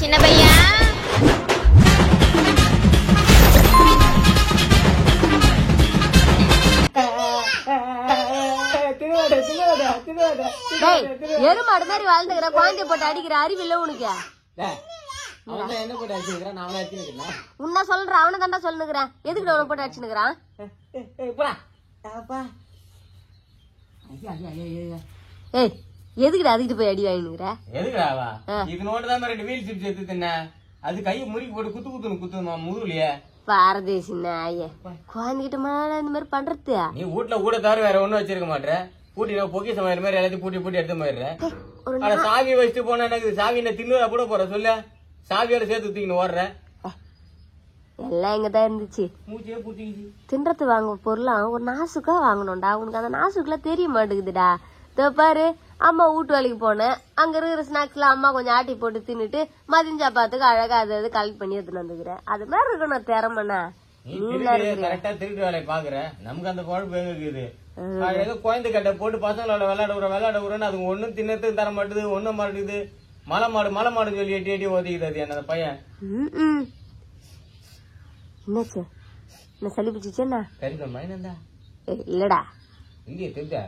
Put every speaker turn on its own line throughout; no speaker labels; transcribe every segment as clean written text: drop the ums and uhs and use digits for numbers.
சின்ன பையா எருமாடு மாதிரி வாழ்ந்துக்கிற குழந்தைய போட்டு அடிக்கிற அறிவு இல்ல உனக்கு. உன்ன சொல்ற அவனை தாண்டா சொல்லுங்கிறேன். எதுக்கு அவனை போட்டு அடிச்சுனுக்குறான்? ஏய் எதுக்குடா அதுக்கிட்டு போய் அடி வாங்கினுக்குற?
எதுக்குடாவா இது நோட்டுதான் ரெண்டு வீல் சிப்ஸ் எடுத்து தின்ன. அது கையை முறுக்கி போட்டு குத்துமா முதுகுலையே
பாரதேசி நாயே. குழந்தைகிட்ட மேல இந்த மாதிரி பண்றது.
நீ வீட்டுல கூட தவிர வேற ஒண்ணும் வச்சிருக்க மாட்டேற. பூட்டி பொக்கிச மாதிரி மாதிரி எல்லாத்தையும் பூட்டி எடுத்து போயிடுற. சாவி வச்சுட்டு போனா எனக்கு சாவி என்ன தின்னுவா கூட போற சொல்ல. சாவியோட சேர்த்து தூக்கின்னு ஓடுற.
எல்லாம் இங்கதான் இருந்துச்சு.
மூச்சியே பூட்டிக்கிச்சு.
தின்றத்து வாங்க பொருளாம் ஒரு நாசுக்கா வாங்கணும்டா. உனக்கு அந்த நாசுக்குலாம் தெரிய மாட்டேங்குதுடா. இதோ பாரு அம்மா வீட்டு வேலைக்கு போனேன். அங்க இருக்கிற ஸ்நாக்ஸ்ல அம்மா கொஞ்சம் ஆட்டி போட்டு தின்னுட்டு மதியம் சாப்பாத்துக்கு அழகா அது கலெக்ட் பண்ணி எடுத்துன்னு வந்துக்கிறேன். அது மாதிரி இருக்கணும் திறமண்ணா.
கரெக்டா திருட்டு வேலையை பாக்குற. நமக்கு அந்த குழப்பம் எங்க இருக்குது? ஏதோ குழந்தை கட்ட போட்டு பசங்களோட விளையாட விடுறேன்னு அதுக்கு ஒண்ணும் தின்னத்துக்கு தர மாட்டுது. ஒண்ணும் மாட்டுது. மலை மாடு சொல்லி எட்டி ஓதிக்குது என்ன பையன்.
என்னாச்சு? என்ன சளி பிடிச்சிச்சேன்னா?
சரிதம்மா என்னண்டா?
இல்லடா
இங்கே தெரிஞ்சா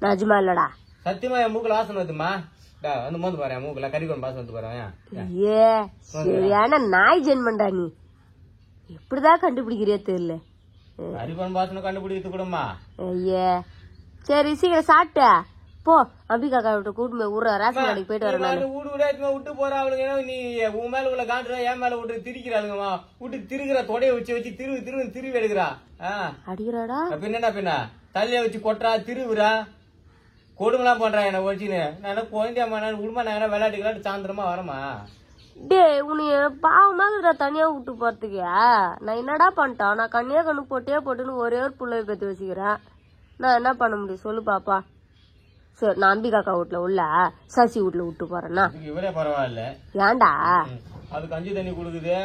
நிஜமா இல்லடா.
சத்தியமா என் மூக்குல வாசனை வருதுமா. வந்து மோந்து பாரு மூக்குல கறிக்கொண்டு வாசனை வந்து பாரு.
ஏ சரியான நாய் ஜென்மண்டா நீ. எப்படிதான் கண்டுபிடிக்கிறியா தெரியல.
கறிக்கொண்டு வாசனை கண்டுபிடிக்கிறது கூடமா.
ஐயே சரி சீக்கிரம் சாப்பிட்ட போ. அம்பிகா விட்டு கூட்டு போய் ஊற ரேஷன் கடைக்கு போயிட்டு வரேன்.
விட்டு போற அவளுங்க. நீ உன் மேல உள்ள காட்டுற என் மேல விட்டு திரிக்கிறாளுங்கம்மா. விட்டு திருகிற தொடைய வச்சு திருவி எடுக்கிறா.
அடிக்கிறாடா
பின்ன தள்ளிய வச்சு கொட்டுறா திருவுறா கொடுமெல்லாம் பண்றா என்ன வச்சுன்னு. நான் குழந்தையம்மா நான் உடுமா நான் விளையாட்டுக்கலாட்டு சாயந்தரமா வரமா.
டே உன்னைய பாவமாக தனியா விட்டு போறதுக்கு நான் என்னடா பண்ணிட்டான்? நான் கண்ணியா கண்ணு போட்டுன்னு ஒரே ஒரு புள்ளைய பத்தி வச்சுக்கிறேன். நான் என்ன பண்ண முடியும் சொல்லு பாப்பா. சரி நான் அம்பிகாக்கா வீட்டுல உள்ள சசி வீட்டுல விட்டு போறேன்னா
இவரே பரவாயில்ல.
ஏன்டா
அது கஞ்சி தண்ணி குடுக்குது.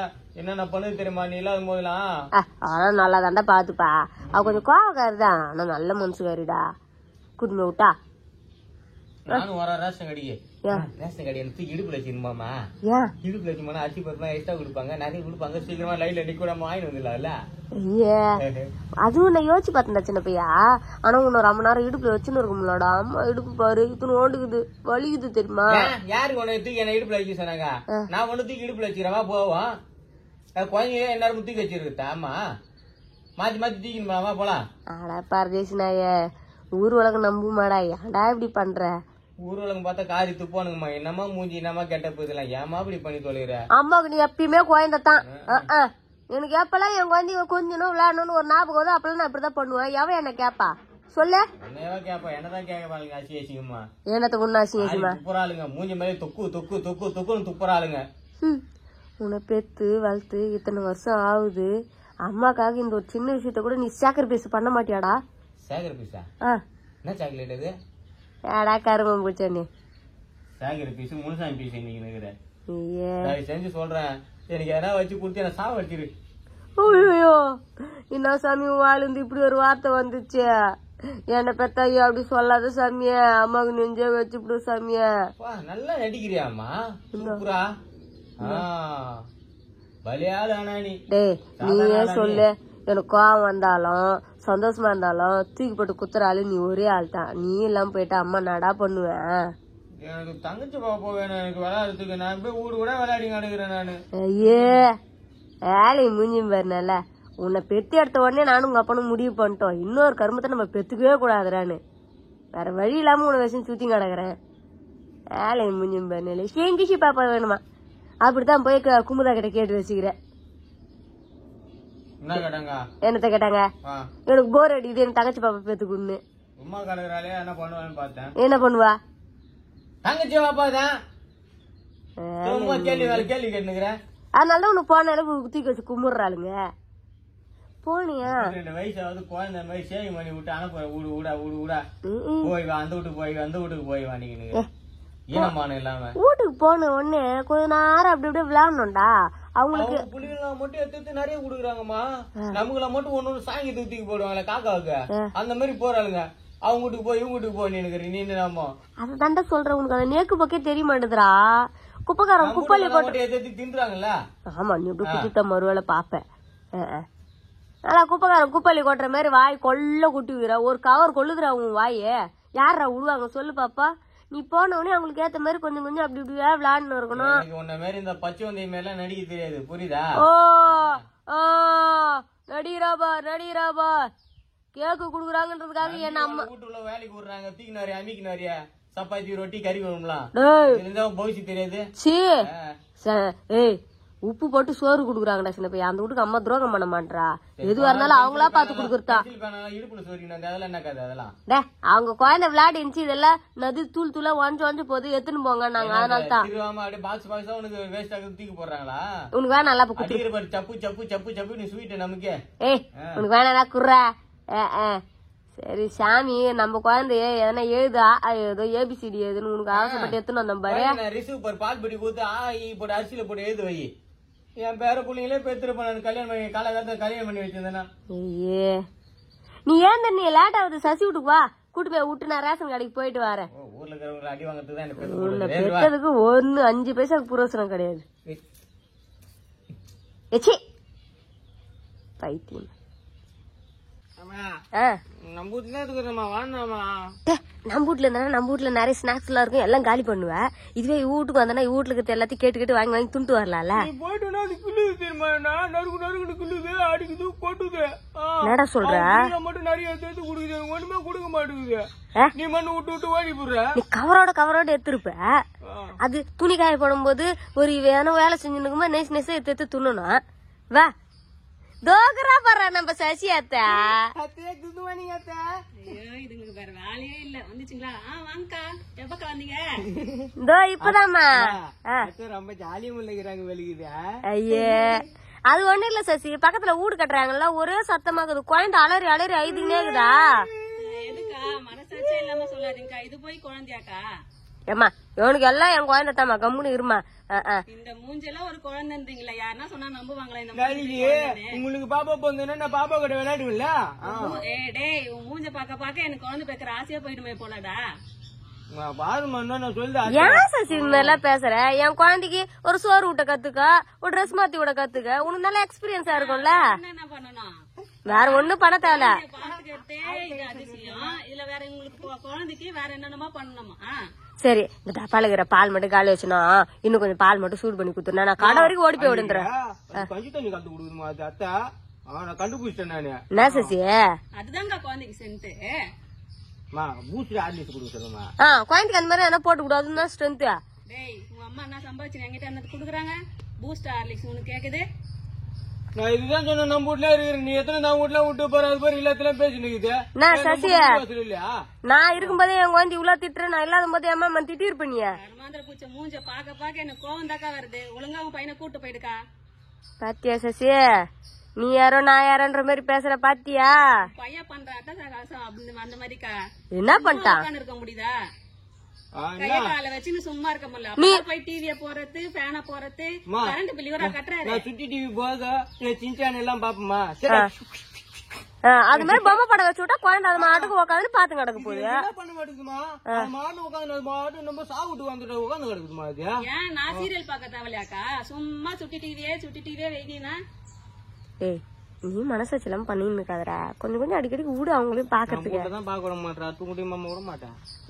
என்னென்ன பண்ணுது தெரியுமா நீ இல்லாத போதெல்லாம்.
அதெல்லாம் நல்லா தாண்டா பாத்துப்பா. அவ கொஞ்சம் கோவக்காரிதான். ஆனா நல்ல மனசுக்காரிடா. குடும்ப விட்டா
நானும் வர ரேஷன் கடிக்கு. ரேஷன் கடி எனக்கு இடுப்புல வச்சிருமாமா. இடுப்புல வச்சுமா அரிசி பருப்பு எக்ஸ்ட்ரா கொடுப்பாங்க. நிறைய கொடுப்பாங்க. சீக்கிரமா லைன்ல நிக்கூடாம வாங்கி வந்துடலாம்ல.
அதுவும் நான் யோசிச்சு பார்த்தேன் சின்ன பையா. ஆனா உன்ன ரொம்ப நேரம் இடுப்புல வச்சுன்னு இருக்கும்லடா. அம்மா இடுப்பு பாரு இத்தனை ஓடுக்குது வலிக்குது தெரியுமா?
யாருக்கு ஒண்ணு தூக்கி என்ன இடுப்புல வச்சு சொன்னாங்க? நான் ஒண்ணு தூக்கி இடுப்புல வச்சுக்கிறவா போவோம். குழந்தைங்க எல்லாரும் தூக்கி வச்சிருக்கு. ஆமா மாத்தி தூக்கினுமா போலாம்.
ஆடா பரதேசி நாய ஊர் உலகம் நம்புமாடா. ஏன்டா இப்படி பண்ற?
ஊர் உலகம் பார்த்தா காரி துப்பானுங்கம்மா. என்னமா மூஞ்சி என்னமா கெட்ட போதெல்லாம் ஏமா இப்படி பண்ணி தொலைற?
அம்மாவுக்கு நீ எப்பயுமே குழந்தை தான். எனக்கு எப்பெல்லாம் என் குழந்தைங்க கொஞ்சம் விளையாடணும்னு ஒரு ஞாபகம் வரும் அப்பெல்லாம் நான் இப்படிதான் பண்ணுவேன். எவன் என்ன கேப்பா சொல்லு?
கேப்பா என்னதான் கேட்க அசியமா.
என்னத்த ஒண்ணு அசியமா
துப்புறாளுங்க மூஞ்சி மேலே தொக்குன்னு துப்புறாளுங்க.
உன்னை பெத்து வளர்த்து இத்தனை வருஷம் ஆகுது. அம்மாக்காக இந்த ஒரு சின்ன விஷயத்த கூட நீ சாக்ரிஃபைஸ் பண்ண மாட்டியாடா?
சாக்ரிஃபைஸா? என்ன சாக்லேட் அது?
ஏடா கருமம் பூச்சா நீ.
சாக்ரிஃபைஸ் முனுசாமி பீஸ் இன்னைக்கு செஞ்சு சொல்றேன். எனக்கு எதனா வச்சு கொடுத்து என்ன சாவ வச்சிரு.
ஐயோ என்ன சாமி வாழ்ந்து இப்படி ஒரு வார்த்தை வந்துச்சு. என்ன பெத்தாயோ அப்படி சொல்லாத சாமிய. அம்மாவுக்கு நெஞ்சே வச்சுப்பிடு சாமிய.
நல்லா நடிக்கிறியாமா சூப்பரா. பலியாள் ஆனா நீ. டேய்
நீயே சொல்லு. எனக்கு கோவம் வந்தாலும் சந்தோஷமா இருந்தாலும் தூக்கி போட்டு குத்துறாள் நீ ஒரே ஆள் தான். நீ இல்லாம போயிட்டா அம்மா நடா பண்ணுவேன்.
எனக்கு தங்கச்சி பாப்பா வேணும். எனக்கு விளையாடுறதுக்கு நான் போய் ஊடு கூட விளையாடி நடக்கிறேன் நானு.
ஐயே வேலை மூஞ்சும் பாருனால. உன்னை பெத்தி எடுத்த உடனே நானும் உங்க அப்பனும் முடிவு பண்ணிட்டோம். இன்னொரு கருமத்தை நம்ம பெத்துக்கவே கூடாதுறான்னு. வேற வழி இல்லாம உன்னை வச்சு சுத்தி கிடக்குறேன். வேலை மூஞ்சும் பாருனால சேங்கிஷி பாப்பா வேணுமா? அப்படித்தான் போய் குமுதா கிட்ட கேட்டு வச்சுக்கிறேன். என்னத்த கேட்டாங்க? எனக்கு போர் அடிக்குது எனக்கு தங்கச்சி பாப்பா பெத்துக்குன்னு. என்ன பண்ணுவா?
தங்கச்சி பாப்பா தான் கேள்வி கேட்டுக்கிறேன்.
அதனாலதான் உனக்கு போன அளவுக்கு தூக்கி வச்சு கும்பிடுறாளுங்க. போனியா?
வயசாவது குழந்தை மாதிரி சேவை பண்ணி விட்டு அனுப்புற ஊடா போய் வா அந்த வீட்டுக்கு போய் வா. நீங்க ஈனமான இல்லாம
வீட்டுக்கு போன உடனே கொஞ்ச நேரம் அப்படி அப்படியே விளையாடணும்டா. அவங்களுக்கு
புள்ளிகளை மட்டும் எடுத்து நிறைய குடுக்குறாங்கம்மா. நமக்குள்ள மட்டும் ஒண்ணு சாங்கி தூக்கி போடுவாங்களே காக்காவுக்கு அந்த மாதிரி போறாளுங்க. அவங்க வீட்டுக்கு போய் இவங்க வீட்டுக்கு போய் நினைக்கிறீ நீ. நாம
அதை தாண்டா சொல்றேன். உனக்கு அந்த நேக்கு பக்கே தெரிய மாட்டேதுரா. குப்பைக்காரன் குப்பையில போட்டு
எடுத்து தின்றாங்கல்ல.
ஆமா நீ இப்படி குத்துட்ட மறுவேளை பாப்பேன். நல்லா குப்பைக்காரன் குப்பையில கொட்டுற மாதிரி வாய் கொள்ள குட்டிவிக்கிற ஒரு கவர் கொள்ளுதுரா உன் வாயே. யாரா விடுவாங்க சொல்லு பாப்பா. நீ போனவனே அவங்களுக்கு ஏத்த மாதிரி கொஞ்சம் கொஞ்சம் அப்படி இப்படி விளையாடுன்னு இருக்கணும்.
உன்ன மாதிரி இந்த பச்சை வந்தைய மேல நடிக்க தெரியாது புரியுதா?
ஓ நடிகராபா கேக்கு குடுக்குறாங்கன்றதுக்காக என்ன அம்மா
வீட்டுல வேலைக்கு விடுறாங்க. தூக்கினாரு அமிக்கினாரியா சப்பாத்தி ரொட்டி கறி வேணும்லாம் பௌசி தெரியாது.
ஏய் உப்பு போட்டு சோறு குடுக்குறாங்கடா சின்ன பையன். அந்த வீட்டுக்கு அம்மா துரோகம் பண்ண மாட்டா. எதுவா இருந்தாலும் அவங்களா பாத்து குடுக்குறதா.
இடுப்புல சோறினா அதெல்லாம் என்ன கதை அதெல்லாம்.
அவங்க குழந்தை விளையாடி இருந்துச்சு இதெல்லாம் நது தூள் தூளா ஒஞ்சு போது எடுத்துன்னு போங்க நாங்க. அதனால தான்
அப்படியே பாக்ஸ் பாக்ஸா உனக்கு வேஸ்ட் ஆகுது தூக்கி போடுறாங்களா? உனக்கு
வேணா நல்லா குடுக்குற
சப்பு சப்பு சப்பு சப்பு நீ ஸ்வீட் நமக்கு.
ஏய் உனக்கு வேணா குர்றா. சரி சாமி நம்ம குழந்தைய எதனா எழுதா ஏதோ ஏபிசிடி எழுதுன்னு உனக்கு ஆசைப்பட்டு எடுத்துன்னு வந்தோம் பாரு.
ரிசீவ் பால் படி கொடுத்து போட்டு அரிசியில போட்டு எழுது வை. என் பேர பிள்ளைங்களே பெற்றுருப்பேன். கல்யாணம் பண்ணி காலகாலத்துல கல்யாணம் பண்ணி வச்சிருந்தேன்னா.
ஐயே நீ ஏன் நீ லேட் ஆகுது சசி வீட்டுக்கு வா. கூட்டு போய் விட்டு நான் ரேஷன் கடைக்கு போயிட்டு வரேன்.
ஊர்ல இருக்கிறவங்க அடி வாங்கறதுக்கு
பெற்றதுக்கு 5 பைசாக்கு புரோசனம் கிடையாது. பைத்தியம்.
நம்ம வீட்டுல இருக்கிறமா வாணாமா.
நம்ம வீட்டுல இருந்தா நம்ம வீட்டுல நிறைய ஸ்நாக்ஸ் எல்லாம் இருக்கும் எல்லாம் காலி பண்ணுவேன். இதுவே வீட்டுக்கு வந்தா வீட்டுல இருக்கிற எல்லாத்தையும் கேட்டு வாங்கி வாங்கி துண்டு வரலாம்ல. என்னடா சொல்ற? நீ கவரோட எடுத்திருப்ப. அது துணி காய போடும் போது ஒரு வேலை செஞ்சுருக்குமா நெஸ் நெச எடுத்து துண்ணணும். வா தோகரா பாரு நம்ம சசியாத்தா. இப்பதாமா
ரொம்ப ஜாலியா முள்ளைக்கிறாங்க வெளிக்குது.
ஐயே அது ஒண்ணு இல்ல சசி பக்கத்துல வீடு கட்டுறாங்கல்ல ஒரே சத்தமாக்குது. குழந்தை அலறி அலறி ஐதுன்னே இருக்குதா.
மனசாட்சியே இல்லாம சொல்லாதீங்கக்கா. இது போய் குழந்தையாக்கா?
ஏமா இவனுக்கு எல்லாம் என் குழந்தை தாமா கம்முன்னு இருமா.
இந்த மூஞ்செல்லாம் ஒரு குழந்தைன்றீங்களா? யாருன்னா சொன்னா நம்புவாங்களா? இந்த
உங்களுக்கு பாப்பா போந்தேன்னா நான் பாப்பா கிட்ட விளையாடுவில்ல.
டேய் உன் மூஞ்ச பாக்க எனக்கு குழந்தை பேக்கிற ஆசையா போயிடுமே போலடா.
ஏன் சசி இந்த எல்லாம் பேசுற? என் குழந்தைக்கு ஒரு சோறு விட்ட கத்துக்க ஒரு ட்ரெஸ் மாத்தி விட கத்துக்க. உனக்கு நல்ல எக்ஸ்பீரியன்ஸா இருக்கும்ல.
என்ன பண்ணணும்?
வேற ஒண்ணும் பண்ண தேவையில்ல.
இது அதிசயம். இதுல வேற உங்களுக்கு குழந்தைக்கு வேற என்னென்னமா பண்ணணுமா?
சரி இந்த டப்பால இருக்கிற பால் மட்டும் காலி வச்சுனா இன்னும் கொஞ்சம் பால் மட்டும் சூடு பண்ணி குத்துனா நான் கடை வரைக்கும் ஓடி போய் விடுறேன்.
கண்டுபிடிச்சேன் நானு.
என்ன சசி
அதுதாங்க குழந்தைக்கு சென்ட்.
குழந்தைக்கு அந்த மாதிரி என்ன போட்டு கூடாதுன்னா ஸ்ட்ரென்த்.
டேய் உங்க அம்மா என்ன சம்பாதிச்சு என்கிட்ட என்ன குடுக்குறாங்க? பூஸ்ட் ஹார்லிக்ஸ் உனக்கு கேக்குது?
நான் இதுதான் சொன்னேன். நம்ம வீட்டுல இருக்கிறேன் நீ எத்தனை நம்ம வீட்டுல விட்டு போற அது பேர் எல்லாத்திலும் பேசினுக்குது.
நான் சசி நான் இருக்கும்போதே என் குழந்தை இவ்வளவு திட்டுறேன். நான் இல்லாத போது அம்மா திட்டி இருப்பீங்க.
மாந்திர பூச்ச மூஞ்ச பாக்க எனக்கு கோவம் தாக்கா வருது. ஒழுங்கா உன் பையனை கூட்டு போயிடுக்கா.
பாத்தியா சசி நீ யாரோ நான் யாரோன்ற மாதிரி பேசுற பாத்தியா?
பையன் பண்றாட்டா அந்த மாதிரிக்கா.
என்ன பண்ணிட்டான்
இருக்க முடியுதா? கையால வச்சுன்னு சும்மா இருக்க முடியல. போய் டிவிய போறது ஃபேன போறது கரண்ட் பில் இவரா கட்டுறாரு.
சுட்டி டிவி போக சின்சான் எல்லாம் பாப்போமா.
அது மாதிரி பொம்மை படம் வச்சு விட்டா குழந்தை அது மாட்டுக்கு உட்காந்து பாத்து கிடக்க போகுது.
பண்ண மாட்டேங்குதுமா மாட்டு உட்காந்து மாட்டு நம்ம சாப்பிட்டு வந்துட்டு உட்காந்து கிடக்குதுமா.
ஏன் நான் சீரியல் பாக்க தேவையாக்கா? சும்மா சுட்டி டிவியே வைக்கினா.
ஏய் நீ மனசாச்செல்லாம் பண்ணின்னு இருக்காதடா. கொஞ்சம் கொஞ்சம் அடிக்கடிக்கு வீடு அவங்களையும் பாக்குறதுக்கு.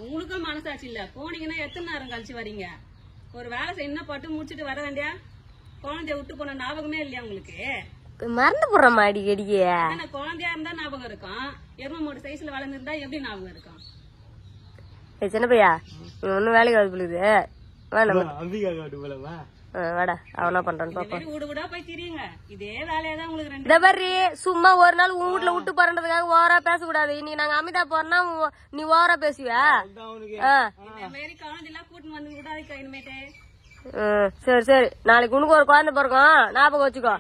உங்களுக்கும் மனசாட்சி இல்ல. போனீங்கன்னா எத்தனை நேரம் கழிச்சு வரீங்க? ஒரு வேலை செய்யணும் பட்டு முடிச்சுட்டு வர வேண்டியா? குழந்தைய விட்டு போன ஞாபகமே இல்லையா உங்களுக்கு?
மறந்து போடுறமா அடிக்கடிக்கு.
குழந்தையா இருந்தா ஞாபகம் இருக்கும். எரும மூடு சைஸ்ல வளர்ந்துருந்தா எப்படி ஞாபகம் இருக்கும்?
சின்ன பையா ஒன்னும் வேலைக்கு அது போலுது. வாடா அவனா பண்றான்னு பாப்போம். சும்மா ஒரு நாள் உன் வீட்டுல விட்டு போறதுக்காக ஓவரா பேசக்கூடாது. நீ நாங்க அமிதா போறோம்னா நீ ஓவரா பேசுவியா? சரி சரி நாளைக்கு உனக்கு ஒரு குழந்தை பிறக்கும் ஞாபகம் வச்சுக்கோ.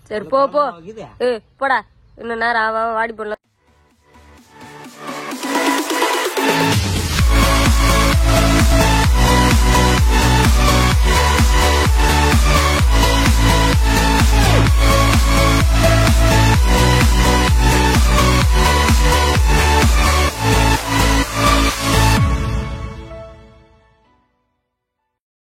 சரி போ போடா இன்னும் நேரம் வாடி போடலாம்.